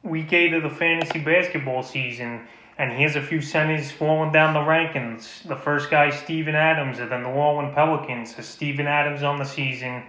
Week 8 of the fantasy basketball season, and here's a few centers falling down the rankings. The first guy, Steven Adams of the New Orleans Pelicans. So Steven Adams on the season,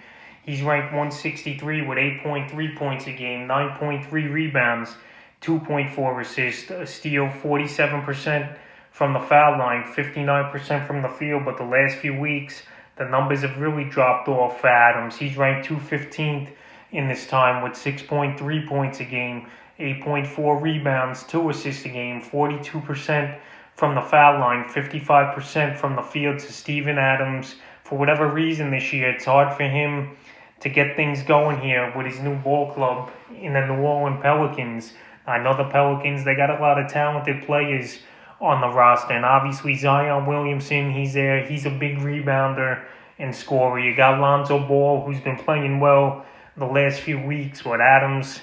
he's ranked 163 with 8.3 points a game, 9.3 rebounds, 2.4 assists, a steal, 47% from the foul line, 59% from the field. But the last few weeks, the numbers have really dropped off for Adams. He's ranked 215th in this time with 6.3 points a game, 8.4 rebounds, 2 assists a game, 42% from the foul line, 55% from the field. To Steven Adams, for whatever reason this year, it's hard for him to get things going here with his new ball club in the New Orleans Pelicans. I know the Pelicans, they got a lot of talented players on the roster, and obviously Zion Williamson, he's there. He's a big rebounder and scorer. You got Lonzo Ball, who's been playing well the last few weeks. But Adams,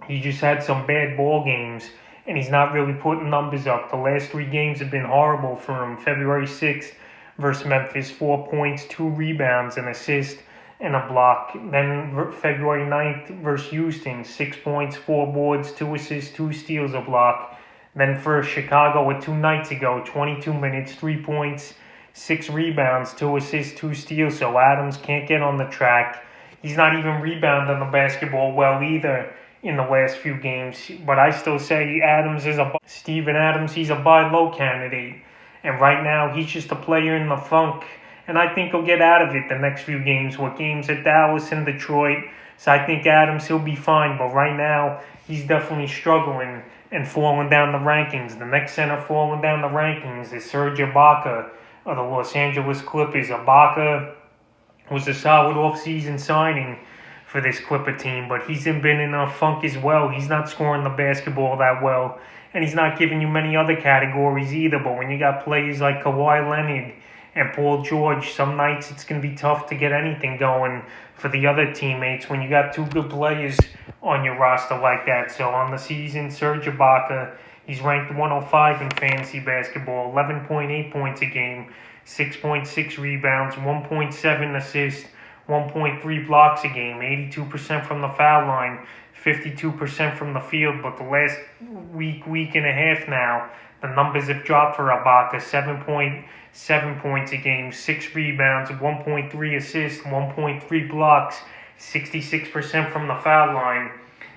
he just had some bad ball games, and he's not really putting numbers up. The last 3 games have been horrible for him. February 6th versus Memphis, 4 points, 2 rebounds, an assist, and a block. Then February 9th versus Houston, 6 points, 4 boards, 2 assists, 2 steals, a block. Then for Chicago 2 nights ago, 22 minutes, 3 points, 6 rebounds, 2 assists, 2 steals. So Adams can't get on the track. He's not even rebounding the basketball well either in the last few games. But I still say Steven Adams, he's a buy low candidate. And right now, he's just a player in the funk. And I think he'll get out of it the next few games with games at Dallas and Detroit. So I think Adams, he'll be fine. But right now, he's definitely struggling and falling down the rankings. The next center falling down the rankings is Serge Ibaka of the Los Angeles Clippers. Ibaka was a solid offseason signing for this Clipper team, but he's been in a funk as well. He's not scoring the basketball that well, and he's not giving you many other categories either. But when you got players like Kawhi Leonard and Paul George, some nights it's going to be tough to get anything going for the other teammates when you got 2 good players on your roster like that. So on the season, Serge Ibaka, he's ranked 105 in fantasy basketball, 11.8 points a game, 6.6 rebounds, 1.7 assists, 1.3 blocks a game, 82% from the foul line, 52% from the field. But the last week and a half now, the numbers have dropped for Ibaka. 7.7 points a game, 6 rebounds, 1.3 assists, 1.3 blocks, 66% from the foul line,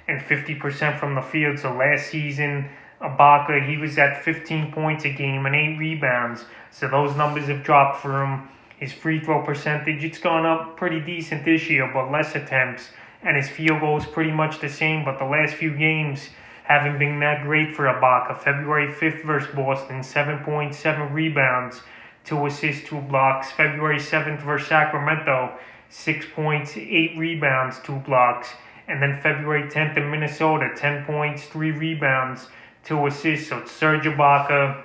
and 50% from the field. So last season, Ibaka, he was at 15 points a game and 8 rebounds. So those numbers have dropped for him. His free throw percentage, it's gone up pretty decent this year, but less attempts. And his field goal is pretty much the same, but the last few games haven't been that great for Ibaka. February 5th versus Boston, 7.7 rebounds, 2 assists, 2 blocks. February 7th versus Sacramento, 6 points, 8 rebounds, 2 blocks. And then February 10th in Minnesota, 10 points, 3 rebounds, 2 assists. So it's Serge Ibaka.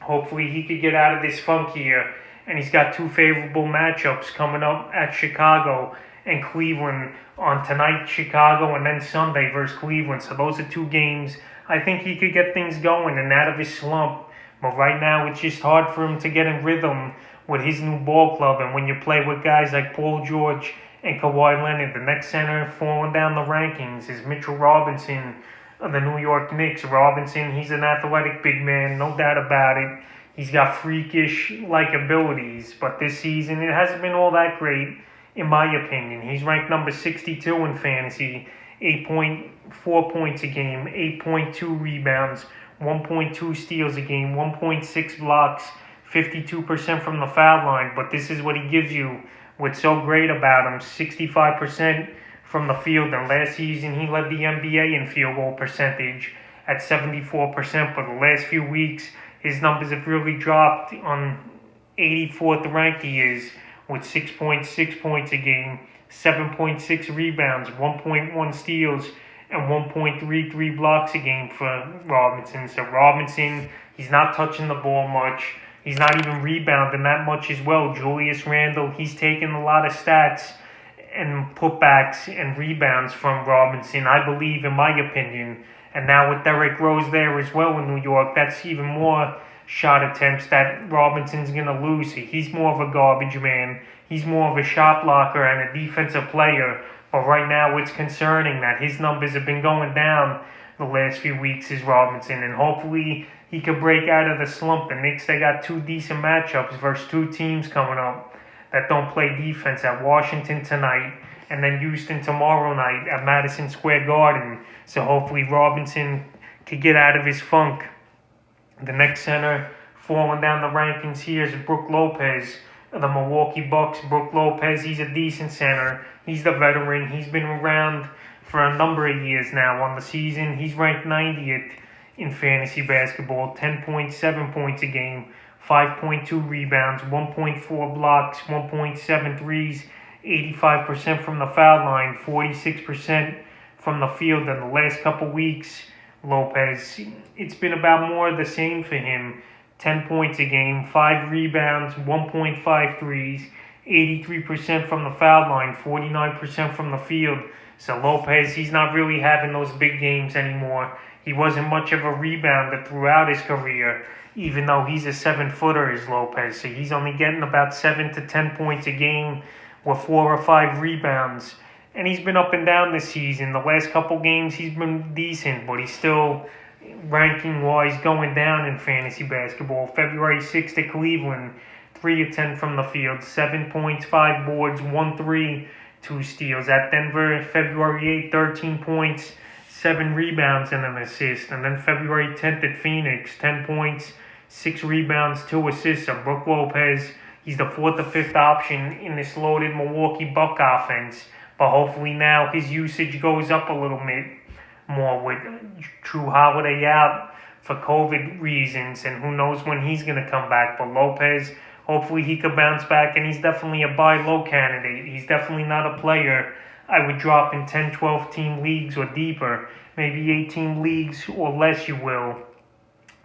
Hopefully he could get out of this funk here. And he's got 2 favorable matchups coming up at Chicago and Cleveland on tonight, Chicago, and then Sunday versus Cleveland. So those are 2 games. I think he could get things going and out of his slump. But right now, it's just hard for him to get in rhythm with his new ball club. And when you play with guys like Paul George and Kawhi Leonard, the next center falling down the rankings is Mitchell Robinson of the New York Knicks. Robinson, he's an athletic big man, no doubt about it. He's got freakish-like abilities, but this season it hasn't been all that great, in my opinion. He's ranked number 62 in fantasy, 8.4 points a game, 8.2 rebounds, 1.2 steals a game, 1.6 blocks, 52% from the foul line. But this is what he gives you. What's so great about him, 65% from the field. And last season, he led the NBA in field goal percentage at 74%. But the last few weeks, his numbers have really dropped. On 84th rank he is with 6.6 points a game, 7.6 rebounds, 1.1 steals, and 1.33 blocks a game for Robinson. So Robinson, he's not touching the ball much. He's not even rebounding that much as well. Julius Randle, he's taken a lot of stats and putbacks and rebounds from Robinson, I believe, in my opinion. And now with Derrick Rose there as well in New York, that's even more shot attempts that Robinson's going to lose. He's more of a garbage man. He's more of a shot blocker and a defensive player. But right now, it's concerning that his numbers have been going down the last few weeks, is Robinson, and hopefully he could break out of the slump. The Knicks, they got two decent matchups versus two teams coming up that don't play defense, at Washington tonight and then Houston tomorrow night at Madison Square Garden. So hopefully Robinson could get out of his funk. The next center falling down the rankings here is Brook Lopez of the Milwaukee Bucks. Brook Lopez, he's a decent center. He's the veteran. He's been around for a number of years now on the season. He's ranked 90th in fantasy basketball, 10.7 points a game, 5.2 rebounds, 1.4 blocks, 1.7 threes, 85% from the foul line, 46% from the field. In the last couple weeks, Lopez, it's been about more of the same for him. 10 points a game, 5 rebounds, 1.5 threes, 83% from the foul line, 49% from the field. So Lopez, he's not really having those big games anymore. He wasn't much of a rebounder throughout his career, even though he's a 7-footer, is Lopez. So he's only getting about 7 to 10 points a game with 4 or 5 rebounds. And he's been up and down this season. The last couple games, he's been decent, but he's still, ranking-wise, going down in fantasy basketball. February 6th at Cleveland, 3 of 10 from the field, 7 points, 5 boards, 1 3, 2 steals. At Denver, February 8th, 13 points, 7 rebounds and an assist. And then February 10th at Phoenix, 10 points, 6 rebounds, 2 assists. So Brook Lopez, he's the 4th or 5th option in this loaded Milwaukee Buck offense. But hopefully now his usage goes up a little bit more with Drew Holiday out for COVID reasons, and who knows when he's going to come back. But Lopez, hopefully he could bounce back, and he's definitely a buy low candidate. He's definitely not a player I would drop in 10, 12 team leagues or deeper, maybe 18 leagues or less, you will.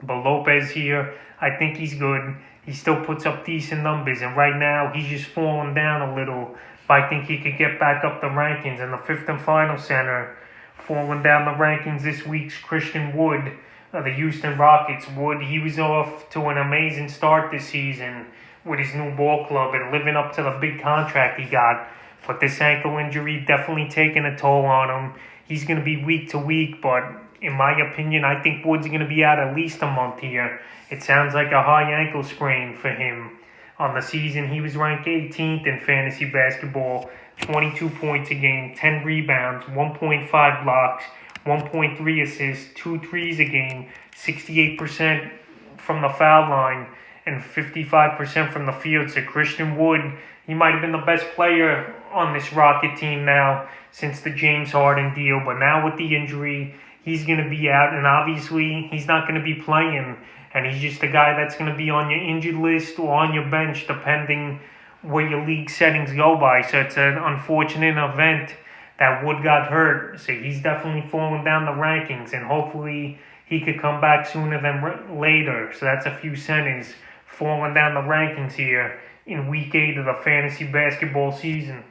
But Lopez here, I think he's good. He still puts up decent numbers, and right now he's just falling down a little. But I think he could get back up the rankings. And the 5th and final center falling down the rankings this week's Christian Wood of the Houston Rockets. Wood, he was off to an amazing start this season with his new ball club and living up to the big contract he got. But this ankle injury definitely taking a toll on him. He's going to be week to week, but in my opinion, I think Wood's going to be out at least a month here. It sounds like a high ankle sprain for him. On the season, he was ranked 18th in fantasy basketball, 22 points a game, 10 rebounds, 1.5 blocks, 1.3 assists, 2 threes a game, 68% from the foul line, and 55% from the field. So Christian Wood, he might have been the best player on this Rocket team now since the James Harden deal. But now with the injury, he's going to be out, and obviously he's not going to be playing. And he's just a guy that's going to be on your injured list or on your bench, depending where your league settings go by. So it's an unfortunate event that Wood got hurt. So he's definitely falling down the rankings, and hopefully he could come back sooner than later. So that's a few centers falling down the rankings here in Week 8 of the fantasy basketball season.